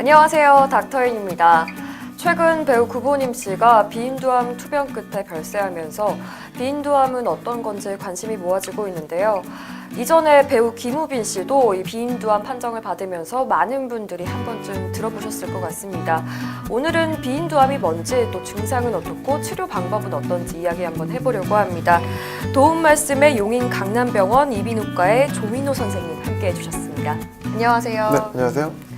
안녕하세요. 닥터인입니다. 최근 배우 구보님 씨가 비인두암 투병 끝에 별세하면서 비인두암은 어떤 건지 관심이 모아지고 있는데요. 이전에 배우 김우빈 씨도 이 비인두암 판정을 받으면서 많은 분들이 한 번쯤 들어보셨을 것 같습니다. 오늘은 비인두암이 뭔지 또 증상은 어떻고 치료 방법은 어떤지 이야기 한번 해보려고 합니다. 도움 말씀에 용인 강남병원 이비인후과의 조민호 선생님 함께해 주셨습니다. 안녕하세요. 네, 안녕하세요.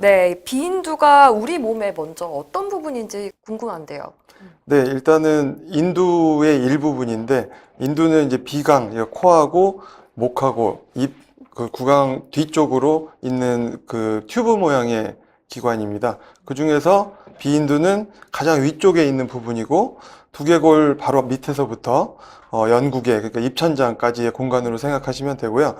네, 비인두가 우리 몸에 먼저 어떤 부분인지 궁금한데요. 네, 일단은 인두의 일부분인데, 인두는 이제 비강, 코하고 목하고 입, 그 구강 뒤쪽으로 있는 그 튜브 모양의 기관입니다. 그 중에서 비인두는 가장 위쪽에 있는 부분이고, 두개골 바로 밑에서부터 연구개, 그러니까 입천장까지의 공간으로 생각하시면 되고요.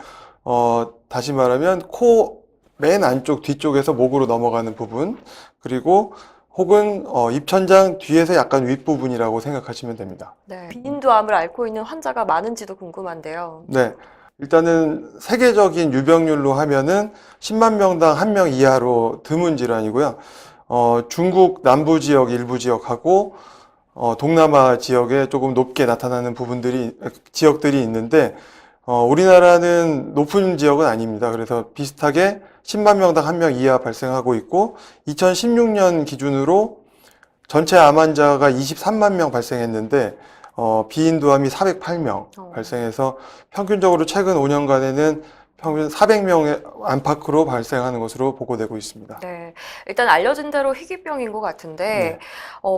다시 말하면 코 맨 안쪽 뒤쪽에서 목으로 넘어가는 부분, 그리고 혹은 입천장 뒤에서 약간 윗부분이라고 생각하시면 됩니다. 네, 비인두암을 앓고 있는 환자가 많은지도 궁금한데요. 네, 일단은 세계적인 유병률로 하면은 10만 명당 1명 이하로 드문 질환이고요. 중국 남부 지역 일부 지역하고 동남아 지역에 조금 높게 나타나는 지역들이 있는데, 우리나라는 높은 지역은 아닙니다. 그래서 비슷하게 10만 명당 1명 이하 발생하고 있고, 2016년 기준으로 전체 암 환자가 23만 명 발생했는데, 비인두암이 408명 발생해서 평균적으로 최근 5년간에는 평균 400명의 안팎으로 발생하는 것으로 보고되고 있습니다. 네, 일단 알려진 대로 희귀병인 것 같은데,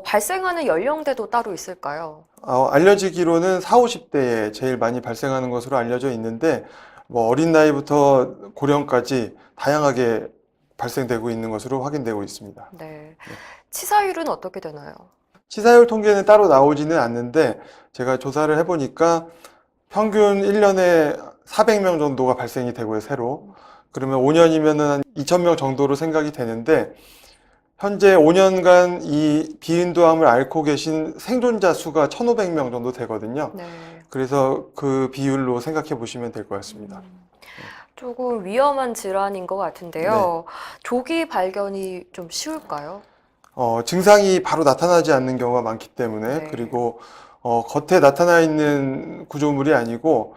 발생하는 연령대도 따로 있을까요? 알려지기로는 40, 50대에 제일 많이 발생하는 것으로 알려져 있는데, 어린 나이부터 고령까지 다양하게 발생되고 있는 것으로 확인되고 있습니다. 네, 치사율은 어떻게 되나요? 치사율 통계는 따로 나오지는 않는데, 제가 조사를 해보니까 평균 1년에 400명 정도가 발생이 되고요, 새로. 그러면 5년이면은 한 2,000명 정도로 생각이 되는데, 현재 5년간 이 비인두암을 앓고 계신 생존자 수가 1,500명 정도 되거든요. 네, 그래서 그 비율로 생각해 보시면 될 것 같습니다. 조금 위험한 질환인 것 같은데요. 조기 발견이 좀 쉬울까요? 증상이 바로 나타나지 않는 경우가 많기 때문에, 네. 그리고 겉에 나타나 있는 구조물이 아니고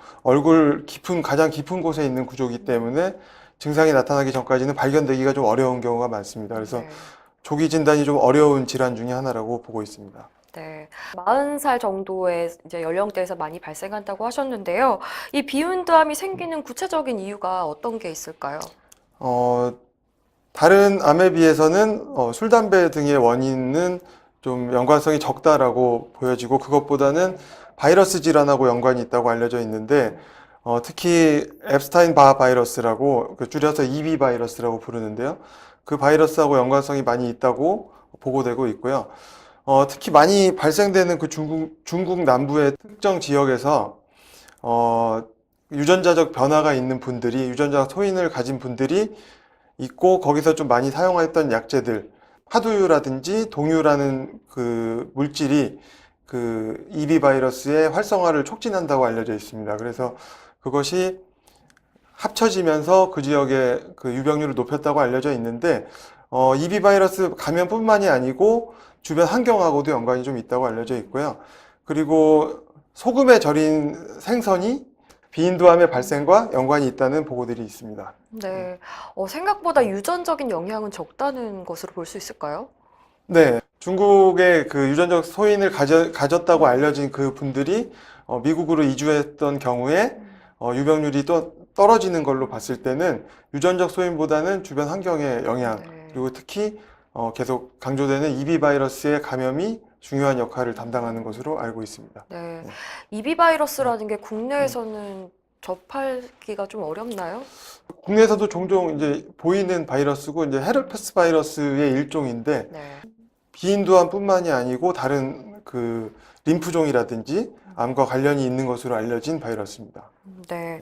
가장 깊은 곳에 있는 구조이기 때문에 증상이 나타나기 전까지는 발견되기가 좀 어려운 경우가 많습니다. 그래서 네. 조기 진단이 좀 어려운 질환 중에 하나라고 보고 있습니다. 네, 40살 정도의 이제 연령대에서 많이 발생한다고 하셨는데요. 이 비인두암이 생기는 구체적인 이유가 어떤 게 있을까요? 다른 암에 비해서는 술, 담배 등의 원인은 좀 연관성이 적다라고 보여지고, 그것보다는 바이러스 질환하고 연관이 있다고 알려져 있는데, 특히 앱스타인 바 바이러스라고 줄여서 EB 바이러스라고 부르는데요. 그 바이러스하고 연관성이 많이 있다고 보고되고 있고요. 특히 많이 발생되는 그 중국 남부의 특정 지역에서 유전자적 변화가 있는 분들이, 유전자적 소인을 가진 분들이 있고, 거기서 좀 많이 사용했던 약제들, 파두유라든지 동유라는 그 물질이 그 EB 바이러스의 활성화를 촉진한다고 알려져 있습니다. 그래서 그것이 합쳐지면서 그 지역의 그 유병률을 높였다고 알려져 있는데, EB 바이러스 감염뿐만이 아니고 주변 환경하고도 연관이 좀 있다고 알려져 있고요. 그리고 소금에 절인 생선이 비인두암의 발생과 연관이 있다는 보고들이 있습니다. 네, 생각보다 유전적인 영향은 적다는 것으로 볼 수 있을까요? 네, 중국의 그 유전적 소인을 가졌다고 알려진 그 분들이 미국으로 이주했던 경우에 유병률이 또 떨어지는 걸로 봤을 때는 유전적 소인보다는 주변 환경의 영향, 그리고 특히 계속 강조되는 EB 바이러스의 감염이 중요한 역할을 담당하는 것으로 알고 있습니다. 네, EB 바이러스라는 게 국내에서는 접하기가 좀 어렵나요? 국내에서도 종종 이제 보이는 바이러스고, 이제 헤르페스 바이러스의 일종인데, 네. 비인두암뿐만이 아니고 다른 그 림프종이라든지 암과 관련이 있는 것으로 알려진 바이러스입니다. 네.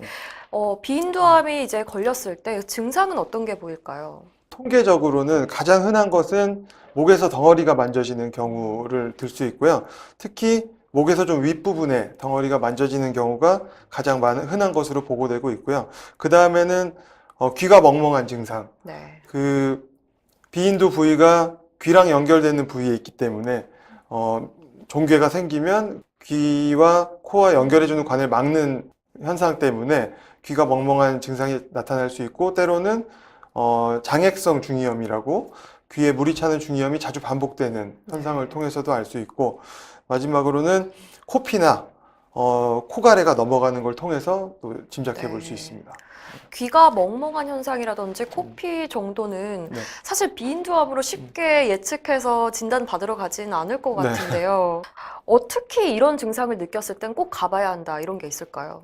비인두암이 이제 걸렸을 때 증상은 어떤 게 보일까요? 통계적으로는 가장 흔한 것은 목에서 덩어리가 만져지는 경우를 들 수 있고요. 특히 목에서 좀 윗부분에 덩어리가 만져지는 경우가 가장 흔한 것으로 보고되고 있고요. 그 다음에는 귀가 멍멍한 증상. 네. 그 비인두 부위가 귀랑 연결되는 부위에 있기 때문에 종괴가 생기면 귀와 코와 연결해주는 관을 막는 현상 때문에 귀가 멍멍한 증상이 나타날 수 있고, 때로는 장액성 중이염이라고 귀에 물이 차는 중이염이 자주 반복되는 현상을 통해서도 알 수 있고, 마지막으로는 코피나 코가래가 넘어가는 걸 통해서 또 짐작해 볼 수 있습니다. 귀가 멍멍한 현상이라든지 코피 정도는 네. 사실 비인두암으로 쉽게 예측해서 진단 받으러 가지는 않을 것 네. 같은데요. 특히 이런 증상을 느꼈을 땐 꼭 가봐야 한다, 이런 게 있을까요?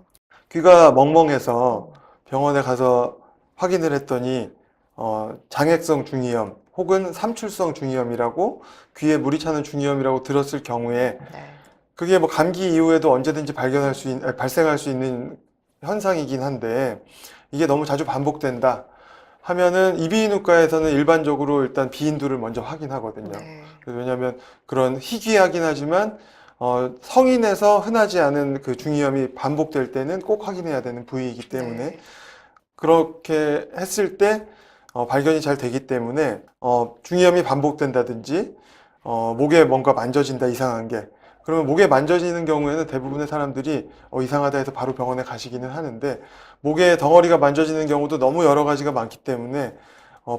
귀가 멍멍해서 병원에 가서 확인을 했더니 장액성 중이염 혹은 삼출성 중이염이라고, 귀에 물이 차는 중이염이라고 들었을 경우에, 네. 그게 뭐 감기 이후에도 언제든지 발생할 수 있는 현상이긴 한데, 이게 너무 자주 반복된다 하면은 이비인후과에서는 일반적으로 일단 비인두를 먼저 확인하거든요. 네. 왜냐하면 그런 희귀하긴 하지만 성인에서 흔하지 않은 그 중이염이 반복될 때는 꼭 확인해야 되는 부위이기 때문에, 네. 그렇게 했을 때 발견이 잘 되기 때문에 중이염이 반복된다든지 목에 뭔가 만져진다, 이상한 게, 그러면 목에 만져지는 경우에는 대부분의 사람들이 이상하다 해서 바로 병원에 가시기는 하는데, 목에 덩어리가 만져지는 경우도 너무 여러 가지가 많기 때문에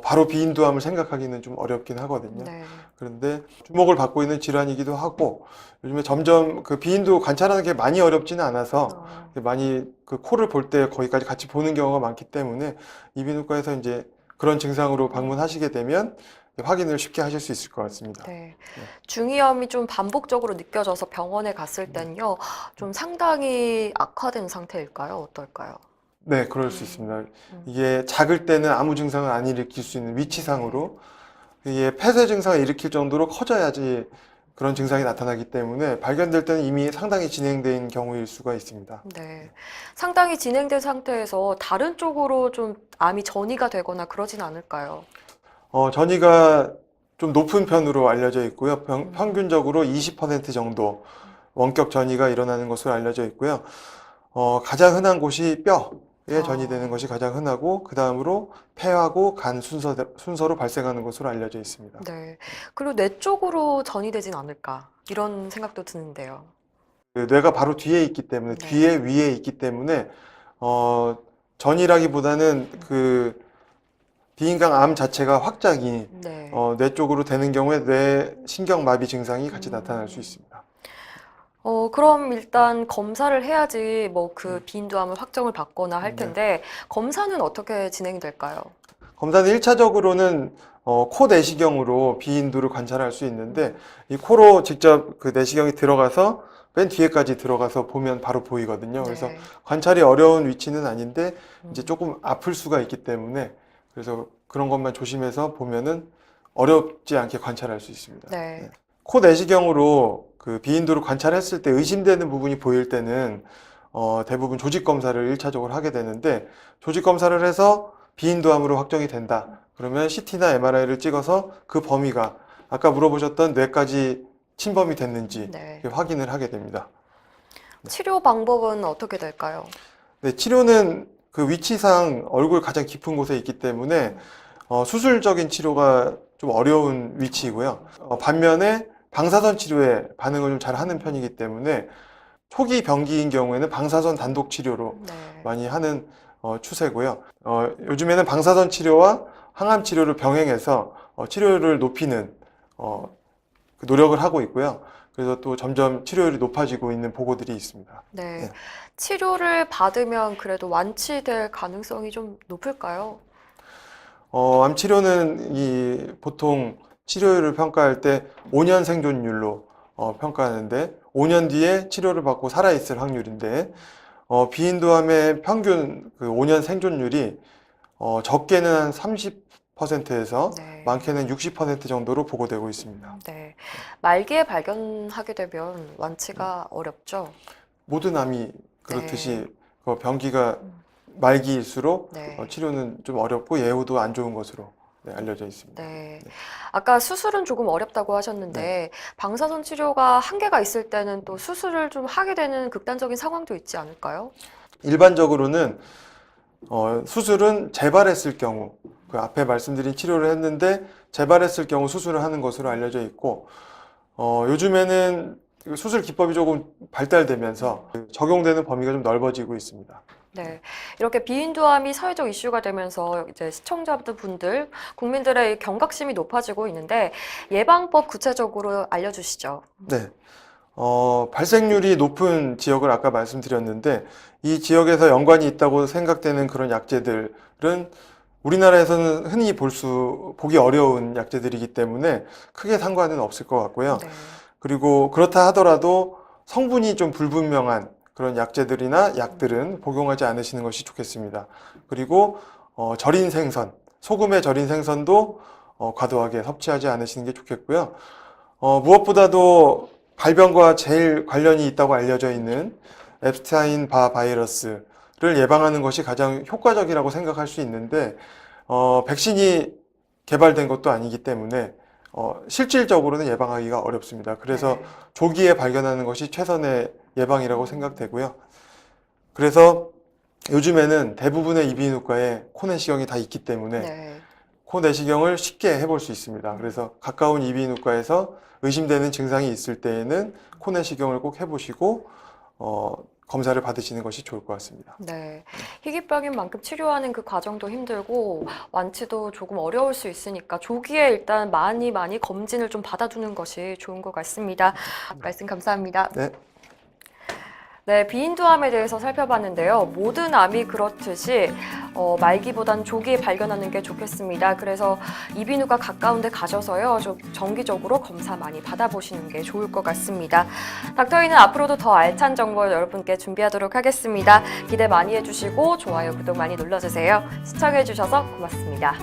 바로 비인두암을 생각하기는 좀 어렵긴 하거든요. 네. 그런데 주목을 받고 있는 질환이기도 하고, 요즘에 점점 그 비인두 관찰하는 게 많이 어렵지는 않아서 많이 그 코를 볼 때 거기까지 같이 보는 경우가 많기 때문에, 이비인후과에서 이제 그런 증상으로 방문하시게 되면 확인을 쉽게 하실 수 있을 것 같습니다. 네. 중이염이 좀 반복적으로 느껴져서 병원에 갔을 땐요, 좀 상당히 악화된 상태일까요? 어떨까요? 네, 그럴 수 있습니다. 이게 작을 때는 아무 증상을 안 일으킬 수 있는 위치상으로, 이게 폐쇄 증상을 일으킬 정도로 커져야지 그런 증상이 나타나기 때문에, 발견될 때는 이미 상당히 진행된 경우일 수가 있습니다. 네. 상당히 진행된 상태에서 다른 쪽으로 좀 암이 전이가 되거나 그러진 않을까요? 전이가 좀 높은 편으로 알려져 있고요. 평균적으로 20% 정도 원격 전이가 일어나는 것으로 알려져 있고요. 가장 흔한 곳이 뼈에 전이되는 것이 가장 흔하고, 그 다음으로 폐하고 간 순서로 발생하는 것으로 알려져 있습니다. 네. 그리고 뇌 쪽으로 전이되진 않을까, 이런 생각도 드는데요. 그 뇌가 바로 뒤에 있기 때문에, 네. 귀에 위에 있기 때문에 전이라기보다는 그 비인강 암 자체가 확장이 네. 뇌 쪽으로 되는 경우에 뇌 신경마비 증상이 같이 나타날 수 있습니다. 그럼 일단 검사를 해야지 뭐 그 비인두암을 확정을 받거나 할 텐데, 검사는 어떻게 진행이 될까요? 검사는 1차적으로는 코 내시경으로 비인두를 관찰할 수 있는데, 이 코로 직접 그 내시경이 들어가서 맨 뒤에까지 들어가서 보면 바로 보이거든요. 그래서 네. 관찰이 어려운 위치는 아닌데 이제 조금 아플 수가 있기 때문에, 그래서 그런 것만 조심해서 보면은 어렵지 않게 관찰할 수 있습니다. 네. 코 내시경으로 그 비인두를 관찰했을 때 의심되는 부분이 보일 때는 대부분 조직 검사를 1차적으로 하게 되는데, 조직 검사를 해서 비인두암으로 확정이 된다 그러면 CT나 MRI를 찍어서 그 범위가 아까 물어보셨던 뇌까지 침범이 됐는지 네. 확인을 하게 됩니다. 치료 방법은 어떻게 될까요? 네, 치료는 그 위치상 얼굴 가장 깊은 곳에 있기 때문에 수술적인 치료가 좀 어려운 위치이고요. 반면에 방사선 치료에 반응을 좀 잘 하는 편이기 때문에, 초기 병기인 경우에는 방사선 단독 치료로 네. 많이 하는 추세고요. 요즘에는 방사선 치료와 항암 치료를 병행해서 치료율을 높이는 그 노력을 하고 있고요. 그래서 또 점점 치료율이 높아지고 있는 보고들이 있습니다. 네. 네. 치료를 받으면 그래도 완치될 가능성이 좀 높을까요? 암 치료는 보통 치료율을 평가할 때 5년 생존율로 평가하는데, 5년 뒤에 치료를 받고 살아있을 확률인데, 비인두암의 평균 그 5년 생존율이 적게는 한 30%에서 네. 많게는 60% 정도로 보고되고 있습니다. 네. 말기에 발견하게 되면 완치가 어렵죠? 모든 암이 그렇듯이 병기가 말기일수록 네. 치료는 좀 어렵고 예후도 안 좋은 것으로 알려져 있습니다. 네. 아까 수술은 조금 어렵다고 하셨는데, 방사선 치료가 한계가 있을 때는 또 수술을 좀 하게 되는 극단적인 상황도 있지 않을까요? 일반적으로는 수술은 재발했을 경우, 그 앞에 말씀드린 치료를 했는데 재발했을 경우 수술을 하는 것으로 알려져 있고, 요즘에는 수술 기법이 조금 발달되면서 적용되는 범위가 좀 넓어지고 있습니다. 네, 이렇게 비인두암이 사회적 이슈가 되면서 이제 시청자분들, 국민들의 경각심이 높아지고 있는데 예방법 구체적으로 알려주시죠. 네. 발생률이 높은 지역을 아까 말씀드렸는데, 이 지역에서 연관이 있다고 생각되는 그런 약제들은 우리나라에서는 흔히 보기 어려운 약제들이기 때문에 크게 상관은 없을 것 같고요. 네. 그리고 그렇다 하더라도 성분이 좀 불분명한 그런 약제들이나 약들은 복용하지 않으시는 것이 좋겠습니다. 그리고 절인 생선, 소금에 절인 생선도 과도하게 섭취하지 않으시는 게 좋겠고요. 무엇보다도 발병과 제일 관련이 있다고 알려져 있는 앱스타인 바 바이러스를 예방하는 것이 가장 효과적이라고 생각할 수 있는데, 백신이 개발된 것도 아니기 때문에 실질적으로는 예방하기가 어렵습니다. 그래서 네. 조기에 발견하는 것이 최선의 예방이라고 생각되고요. 그래서 요즘에는 대부분의 이비인후과에 코 내시경이 다 있기 때문에 네. 코 내시경을 쉽게 해볼 수 있습니다. 그래서 가까운 이비인후과에서 의심되는 증상이 있을 때에는 코 내시경을 꼭 해보시고 검사를 받으시는 것이 좋을 것 같습니다. 네, 희귀병인 만큼 치료하는 그 과정도 힘들고 완치도 조금 어려울 수 있으니까 조기에 일단 많이 검진을 좀 받아두는 것이 좋은 것 같습니다. 말씀 감사합니다. 네. 네, 비인두암에 대해서 살펴봤는데요. 모든 암이 그렇듯이 말기보단 조기에 발견하는 게 좋겠습니다. 그래서 이비인후과 가까운 데 가셔서요. 좀 정기적으로 검사 많이 받아보시는 게 좋을 것 같습니다. 닥터이는 앞으로도 더 알찬 정보 여러분께 준비하도록 하겠습니다. 기대 많이 해주시고 좋아요, 구독 많이 눌러주세요. 시청해주셔서 고맙습니다.